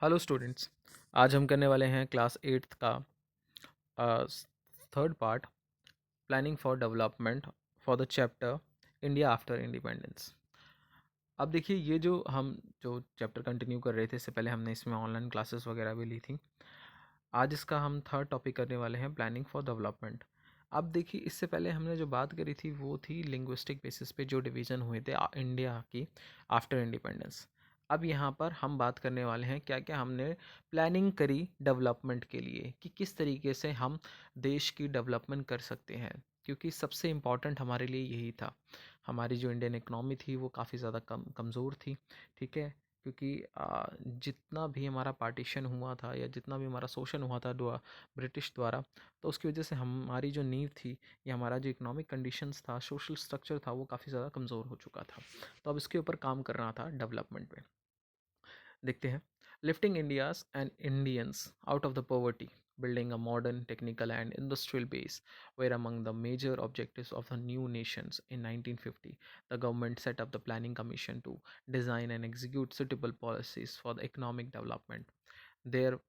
Hello students. आज हम करने वाले हैं क्लास एट्थ का third part, planning for development for the chapter India after independence. अब देखिए, ये जो चैप्टर कंटिन्यू कर रहे थे, इससे पहले हमने इसमें ऑनलाइन क्लासेस वगैरह भी ली थी। आज इसका हम थर्ड टॉपिक करने वाले हैं, प्लानिंग फॉर डेवलपमेंट। अब देखिए, इससे पहले हमने जो बात करी थी वो थी लिंग्विस्टिक बेसिस पे जो डिवीज़न हुए थे इंडिया की आफ्टर इंडिपेंडेंस। अब यहाँ पर हम बात करने वाले हैं क्या क्या हमने प्लानिंग करी डेवलपमेंट के लिए, कि किस तरीके से हम देश की डेवलपमेंट कर सकते हैं, क्योंकि सबसे इम्पॉर्टेंट हमारे लिए यही था। हमारी जो इंडियन इकनॉमी थी वो काफ़ी ज़्यादा कमज़ोर थी। ठीक है, क्योंकि जितना भी हमारा पार्टीशन हुआ था या जितना भी हमारा शोषण हुआ था ब्रिटिश द्वारा, तो उसकी वजह से हमारी जो नींव थी या हमारा जो इकोनॉमिक कंडीशंस था, सोशल स्ट्रक्चर था, वो काफ़ी ज़्यादा कमज़ोर हो चुका था। तो अब इसके ऊपर काम करना था डेवलपमेंट पे। देखते हैं। Lifting India's and Indians out of the poverty, building a modern technical and industrial base were among the major objectives of the new nations. In 1950, the government set up the Planning Commission to design and execute suitable policies for the economic development. There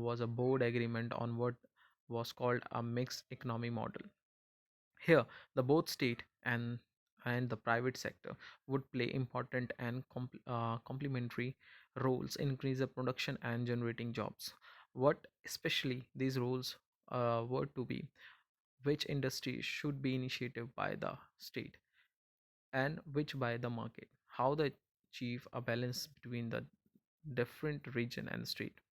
was a board agreement on what was called a mixed economy model. Here, the both state and the private sector would play important and complementary roles in increase the production and generating jobs. What especially these roles were to be, which industries should be initiated by the state and which by the market, how they achieve a balance between the different region and state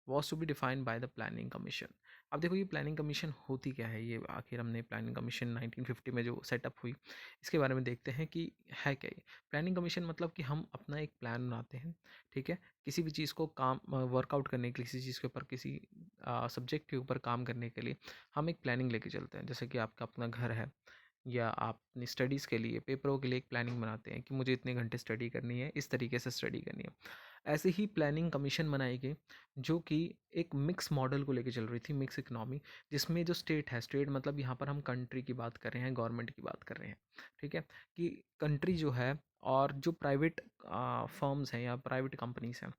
was to be defined by the planning commission. अब देखो, ये planning commission होती क्या है, ये आखिर हमने planning commission 1950 में जो सेटअप हुई, इसके बारे में देखते हैं कि है क्या ये प्लानिंग कमीशन। मतलब कि हम अपना एक प्लान बनाते हैं। ठीक है, किसी भी चीज़ को काम वर्कआउट करने के लिए, किसी चीज़ के ऊपर, किसी सब्जेक्ट के ऊपर काम करने के लिए हम एक प्लानिंग लेके चलते हैं। जैसे कि आपका अपना घर है, या आप अपनी स्टडीज़ के लिए, पेपरों के लिए एक प्लानिंग बनाते हैं कि मुझे इतने घंटे स्टडी करनी है, इस तरीके से स्टडी करनी है। ऐसे ही प्लानिंग कमीशन बनाई गई, जो कि एक मिक्स मॉडल को लेके चल रही थी, मिक्स इकनॉमी, जिसमें जो स्टेट है, स्टेट मतलब यहाँ पर हम कंट्री की बात कर रहे हैं, गवर्नमेंट की बात कर रहे हैं। ठीक है, कि कंट्री जो है और जो प्राइवेट फर्म्स हैं या प्राइवेट कंपनीज हैं,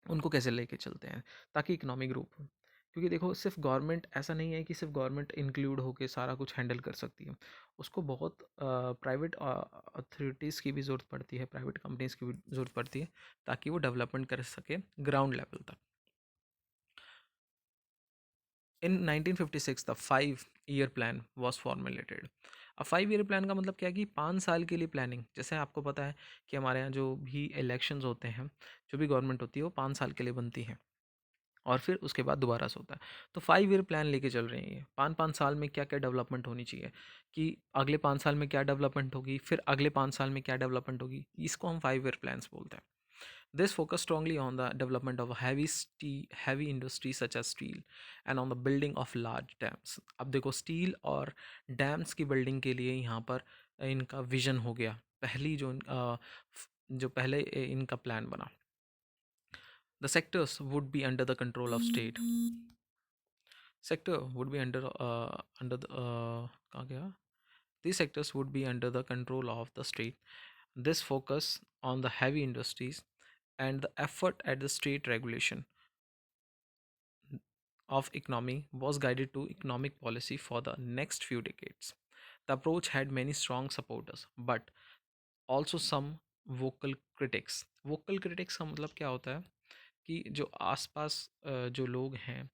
उनको कैसे लेके चलते हैं ताकि इकोनॉमिक ग्रोथ हो। क्योंकि देखो, सिर्फ गवर्नमेंट ऐसा नहीं है कि सिर्फ गवर्नमेंट इंक्लूड होके सारा कुछ हैंडल कर सकती है। उसको बहुत प्राइवेट अथॉरिटीज़ की भी ज़रूरत पड़ती है, प्राइवेट कंपनीज़ की भी ज़रूरत पड़ती है, ताकि वो डेवलपमेंट कर सके ग्राउंड लेवल तक। इन 1956 the 5 year plan was formulated. अब 5 ईयर प्लान का मतलब क्या है कि 5 साल के लिए प्लानिंग। जैसे आपको पता है कि हमारे यहाँ जो भी इलेक्शंस होते हैं, जो भी गवर्नमेंट होती है, वो 5 साल के लिए बनती है और फिर उसके बाद दोबारा से होता है। तो 5 ईयर प्लान लेके चल रहे हैं ये, 5-5 साल में क्या क्या डेवलपमेंट होनी चाहिए, कि अगले 5 साल में क्या डेवलपमेंट होगी, फिर अगले 5 साल में क्या डेवलपमेंट होगी, इसको हम 5 ईयर प्लान्स बोलते हैं। This focus strongly on the development of heavy industries such as steel and on the building of large dams. अब देखो, स्टील और डैम्स की बिल्डिंग के लिए यहाँ पर इनका विजन हो गया। पहली जो पहले इनका प्लान बना। The sectors would be under the control of state. Sector would be under the कहाँ गया? These sectors would be under the control of the state. This focus on the heavy industries and the effort at the state regulation of economy was guided to economic policy for the next few decades. The approach had many strong supporters, but also some vocal critics. Vocal critics का मतलब क्या होता है, कि जो आसपास जो लोग हैं,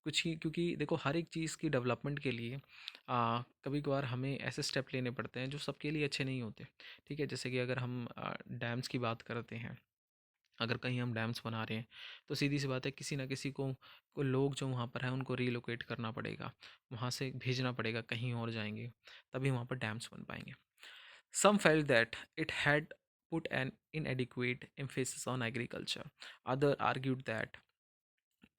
कुछ ही, क्योंकि देखो, हर एक चीज़ की डेवलपमेंट के लिए कभी कभार हमें ऐसे स्टेप लेने पड़ते हैं जो सबके लिए अच्छे नहीं होते। ठीक है, जैसे कि अगर हम डैम्स की बात करते हैं, अगर कहीं हम डैम्स बना रहे हैं, तो सीधी सी बात है, किसी ना किसी को लोग जो वहाँ पर हैं उनको रीलोकेट करना पड़ेगा, वहाँ से भेजना पड़ेगा, कहीं और जाएंगे, तभी वहाँ पर डैम्स बन पाएंगे। Some felt that it had put an inadequate emphasis on agriculture. Other argued that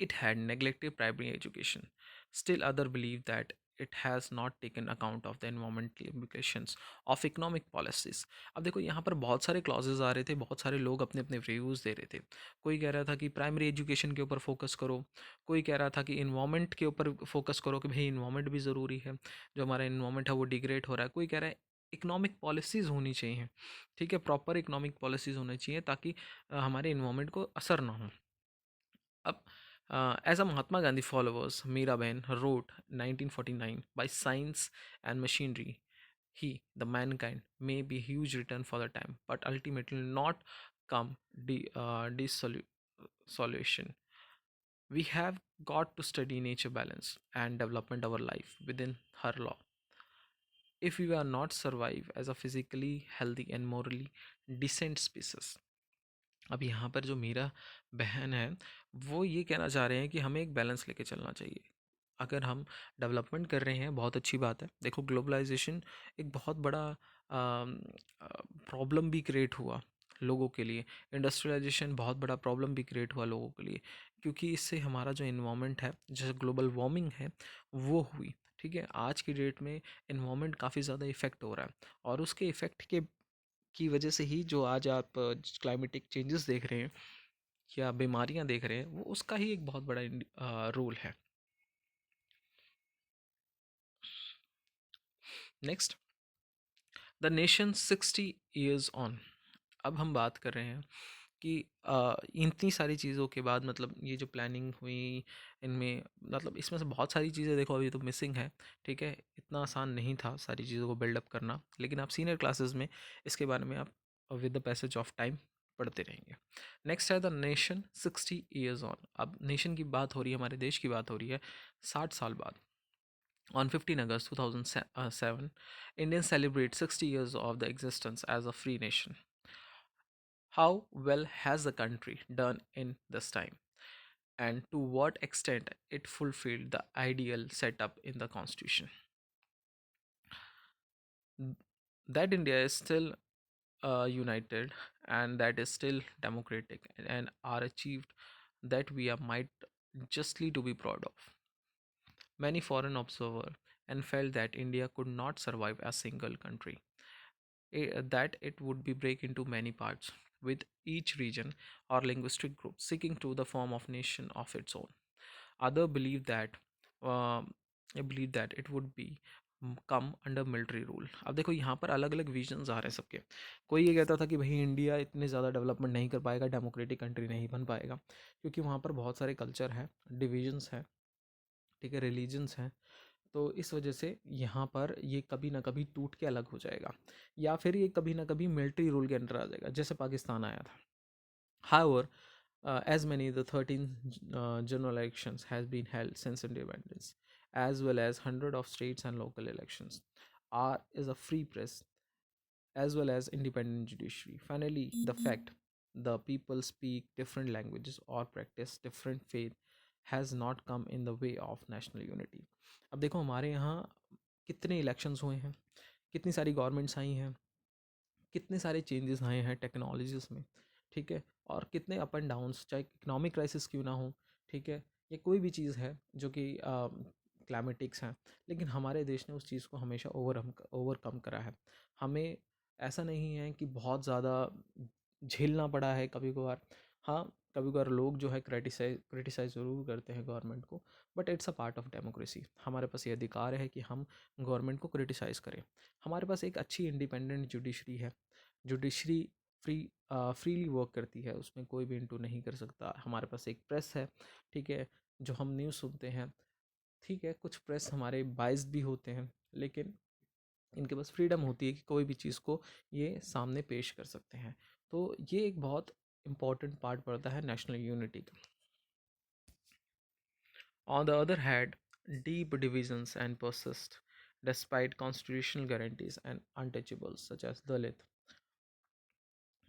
it had neglected primary education. Still, others believe that it has not taken account of the environmental implications of economic policies. अब देखो, यहाँ पर बहुत सारे clauses आ रहे थे, बहुत सारे लोग अपने अपने व्यूज़ दे रहे थे। कोई कह रहा था कि प्राइमरी एजुकेशन के ऊपर फोकस करो, कोई कह रहा था कि इन्वायरमेंट के ऊपर फोकस करो, कि भाई इन्वायरमेंट भी ज़रूरी है, जो हमारा इन्वायरमेंट है वो डिग्रेड हो रहा है। कोई कह रहा है इकोनॉमिक पॉलिसीज़ होनी चाहिए। ठीक है, प्रॉपर इकोनॉमिक पॉलिसीज़ होनी चाहिए, ताकि हमारे इन्वायरमेंट को असर ना हो। अब as a Mahatma Gandhi followers, Miraben wrote 1949, by science and machinery, he, the mankind, may be huge return for the time, but ultimately not come dissolution. We have got to study nature balance and development our life within her law. If we are not survive as a physically healthy and morally decent species. अब यहाँ पर जो मेरा बहन है वो ये कहना चाह रहे हैं कि हमें एक बैलेंस लेके चलना चाहिए। अगर हम डेवलपमेंट कर रहे हैं बहुत अच्छी बात है। देखो ग्लोबलाइजेशन एक बहुत बड़ा प्रॉब्लम भी क्रिएट हुआ लोगों के लिए। इंडस्ट्रियलाइजेशन बहुत बड़ा प्रॉब्लम भी क्रिएट हुआ लोगों के लिए, क्योंकि इससे हमारा जो इन्वामेंट है, जैसे ग्लोबल वार्मिंग है वो हुई। ठीक है, आज की डेट में इन्वामेंट काफ़ी ज़्यादा इफ़ेक्ट हो रहा है, और उसके इफ़ेक्ट के की वजह से ही जो आज आप क्लाइमेटिक चेंजेस देख रहे हैं या बीमारियां देख रहे हैं, वो उसका ही एक बहुत बड़ा रोल है। Next, the nation 60 years on. अब हम बात कर रहे हैं कि इतनी सारी चीज़ों के बाद, मतलब ये जो प्लानिंग हुई इनमें, मतलब इसमें से बहुत सारी चीज़ें देखो अभी तो मिसिंग है। ठीक है, इतना आसान नहीं था सारी चीज़ों को बिल्डअप करना, लेकिन आप सीनियर क्लासेस में इसके बारे में आप with the passage of time पढ़ते रहेंगे। नेक्स्ट है द नेशन 60 years ऑन। अब नेशन की बात हो रही है, हमारे देश की बात हो रही है 60 साल बाद। On 15 August 2007, Indians celebrate 60 years of the existence as a free nation. How well has the country done in this time, and to what extent it fulfilled the ideal set up in the constitution? That India is still united, and that is still democratic, and are achieved that we are might justly to be proud of. Many foreign observers and felt that India could not survive as single country, that it would be break into many parts, with each region or linguistic group seeking to the form of nation of its own. Other um, believe that it would be come under military rule. अब देखो यहाँ पर अलग अलग visions आ रहे हैं सबके। कोई ये कहता था कि भाई इंडिया इतने ज़्यादा डेवलपमेंट नहीं कर पाएगा, डेमोक्रेटिक कंट्री नहीं बन पाएगा, क्योंकि वहाँ पर बहुत सारे कल्चर हैं, डिविजन्स हैं, ठीक है, रिलीजन्स हैं। तो इस वजह से यहाँ पर ये कभी ना कभी टूट के अलग हो जाएगा, या फिर ये कभी ना कभी मिलिट्री रूल के अंडर आ जाएगा, जैसे पाकिस्तान आया था। However, as many the 13 general elections has been held since independence, as well as hundred of states and local elections, are is a free press as well as independent judiciary. Finally, the fact the people speak different languages or practice different faith has not come in the way of national unity. अब देखो हमारे यहाँ कितने elections हुए हैं, कितनी सारी governments आई हैं, कितने सारे चेंजेस आए हैं टेक्नोलॉजीज़ में। ठीक है, और कितने अप एंड डाउन्स, चाहे इकोनॉमिक क्राइसिस क्यों ना हो, ठीक है, ये कोई भी चीज़ है जो कि क्लाइमेटिक्स हैं, लेकिन हमारे देश ने उस चीज़ को हमेशा ओवरकम करा है। हमें ऐसा नहीं है कि बहुत ज़्यादा झेलना पड़ा है कभी कभार। हाँ, कभी कभार लोग जो है क्रिटिसाइज ज़रूर करते हैं गवर्नमेंट को, but it's a part of democracy. हमारे पास ये अधिकार है कि हम गवर्नमेंट को क्रिटिसाइज़ करें। हमारे पास एक अच्छी इंडिपेंडेंट जुडिशरी है। जुडिशरी फ्रीली वर्क करती है, उसमें कोई भी इंटू नहीं कर सकता। हमारे पास एक प्रेस है, ठीक है, जो हम न्यूज़ सुनते हैं। ठीक है, कुछ प्रेस हमारे बाइस्ड भी होते हैं, लेकिन इनके पास फ्रीडम होती है कि कोई भी चीज़ को ये सामने पेश कर सकते हैं। तो ये एक बहुत इम्पॉर्टेंट पार्ट पड़ता है नेशनल यूनिटी का। On the other hand, deep divisions and persist despite constitutional guarantees and untouchables such as Dalit,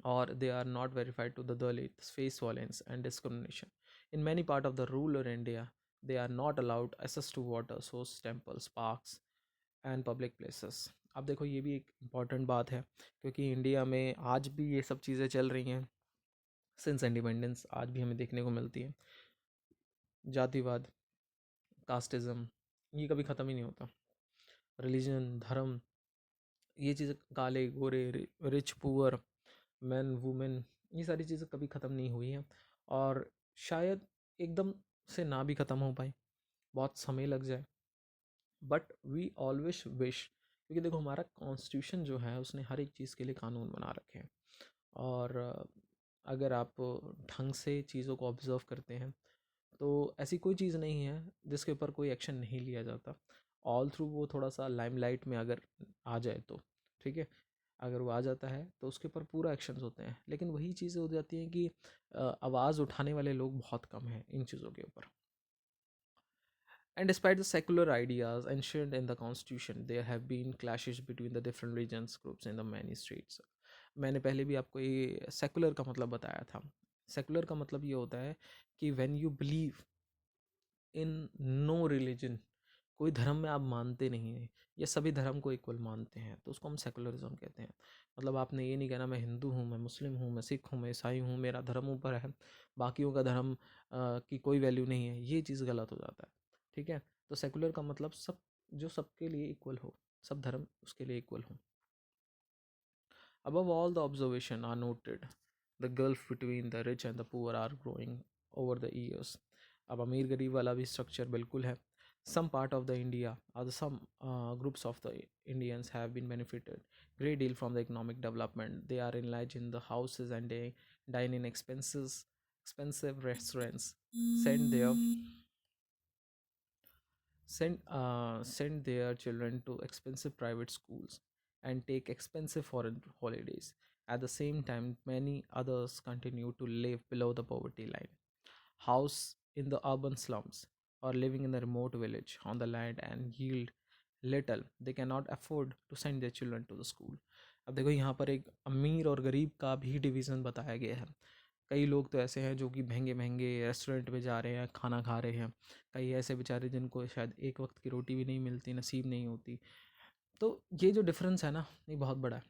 or they are not verified to the Dalits face violence and discrimination. In many parts of the rural India, they are not allowed access to water, source, temples, parks and public places. अब देखो ये भी एक important बात है, क्योंकि India में आज भी ये सब चीज़ें चल रही हैं। सिंस इंडिपेंडेंस आज भी हमें देखने को मिलती है। जातिवाद, कास्टिज़म, ये कभी ख़त्म ही नहीं होता। रिलीजन, धर्म, ये चीज़ें, काले गोरे, रिच पुअर, मैन वुमेन, ये सारी चीज़ें कभी ख़त्म नहीं हुई हैं, और शायद एकदम से ना भी ख़त्म हो पाए, बहुत समय लग जाए। बट वी ऑलवेज विश, क्योंकि देखो हमारा कॉन्स्टिट्यूशन जो है उसने हर एक चीज़ के लिए कानून बना रखे हैं, और अगर आप ढंग से चीज़ों को ऑब्ज़र्व करते हैं तो ऐसी कोई चीज़ नहीं है जिसके ऊपर कोई एक्शन नहीं लिया जाता। ऑल थ्रू वो थोड़ा सा लाइमलाइट में अगर आ जाए तो ठीक है, अगर वो आ जाता है तो उसके ऊपर पूरा एक्शंस होते हैं, लेकिन वही चीज़ें हो जाती हैं कि आवाज़ उठाने वाले लोग बहुत कम हैं इन चीज़ों के ऊपर। And despite the secular ideas enshrined in the constitution, there have been clashes between the different regions groups in the many states. मैंने पहले भी आपको ये सेकुलर का मतलब बताया था। सेकुलर का मतलब ये होता है कि when you believe in no religion, कोई धर्म में आप मानते नहीं हैं या सभी धर्म को इक्वल मानते हैं, तो उसको हम सेकुलरिज्म कहते हैं। मतलब आपने ये नहीं कहना मैं हिंदू हूँ, मैं मुस्लिम हूँ, मैं सिख हूँ, मैं ईसाई हूँ, मेरा धर्म ऊपर है, बाकियों का धर्म की कोई वैल्यू नहीं है, ये चीज़ गलत हो जाता है। ठीक है, तो सेकुलर का मतलब सब, जो सबके लिए इक्वल हो, सब धर्म उसके लिए इक्वल हो। Above all, the observation are noted. The gulf between the rich and the poor are growing over the years. अब अमीर गरीब वाला भी स्ट्रक्चर बिल्कुल है। Some part of the India or the some groups of the Indians have been benefited great deal from the economic development. They are enlarged in the houses and they dine in expensive restaurants. Send their send their children to expensive private schools and take expensive foreign holidays. At the same time, many others continue to live below the poverty line, house in the urban slums, or living in the remote village on the land and yield little. They cannot afford to send their children to the school. अब देखो यहाँ पर एक अमीर और गरीब का भी डिवीज़न बताया गया है। कई लोग तो ऐसे हैं जो कि महंगे महंगे रेस्टोरेंट में जा रहे हैं, खाना खा रहे हैं। कई ऐसे बेचारे जिनको शायद एक वक्त की रोटी भी नहीं मिलती, नसीब नहीं होती। तो ये जो डिफरेंस है ना, ये बहुत बड़ा है।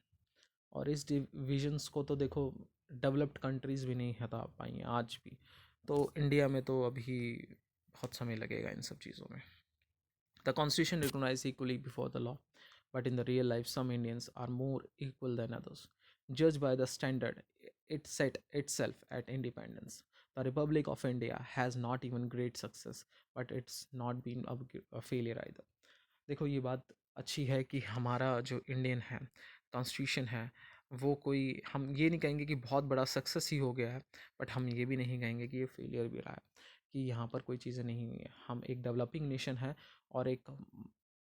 और इस डिविजन्स को तो देखो डेवलप्ड कंट्रीज़ भी नहीं हटा पाई हैं आज भी। तो इंडिया में तो अभी बहुत समय लगेगा इन सब चीज़ों में। The constitution recognizes equally before the law, but in the real life, some Indians are more equal than others, judged by the standard it set itself at independence. The Republic of India has not even great success, but it's not been a failure either. देखो ये बात अच्छी है कि हमारा जो Indian है constitution है, वो कोई, हम ये नहीं कहेंगे कि बहुत बड़ा सक्सेस ही हो गया है, बट हम ये भी नहीं कहेंगे कि ये फेलियर भी रहा है, कि यहाँ पर कोई चीज़ें नहीं हुई है। हम एक डेवलपिंग नेशन है और एक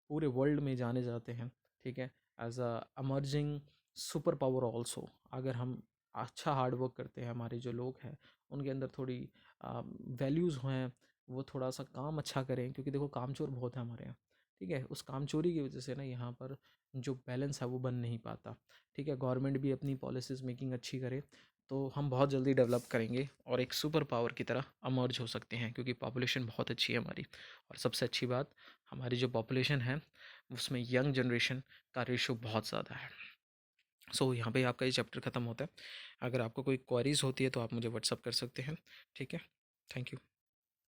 पूरे वर्ल्ड में जाने जाते हैं, ठीक है, as a emerging super power also. अगर हम अच्छा हार्ड वर्क करते हैं, हमारे जो लोग हैं उनके अंदर थोड़ी वैल्यूज़ हैं, वो थोड़ा सा काम अच्छा करें, क्योंकि देखो कामचोर बहुत है हमारे यहाँ। ठीक है, उस कामचोरी की वजह से ना यहाँ पर जो बैलेंस है वो बन नहीं पाता। ठीक है, गवर्नमेंट भी अपनी पॉलिसीज़ मेकिंग अच्छी करे तो हम बहुत जल्दी डेवलप करेंगे और एक सुपर पावर की तरह अमर्ज हो सकते हैं, क्योंकि पॉपुलेशन बहुत अच्छी है हमारी। और सबसे अच्छी बात, हमारी जो पॉपुलेशन है उसमें यंग जनरेशन का रेशो बहुत ज़्यादा है। सो यहाँ पे आपका ये चैप्टर ख़त्म होता है। अगर आपको कोई क्वेरीज होती है तो आप मुझे व्हाट्सअप कर सकते हैं। ठीक है, थैंक यू।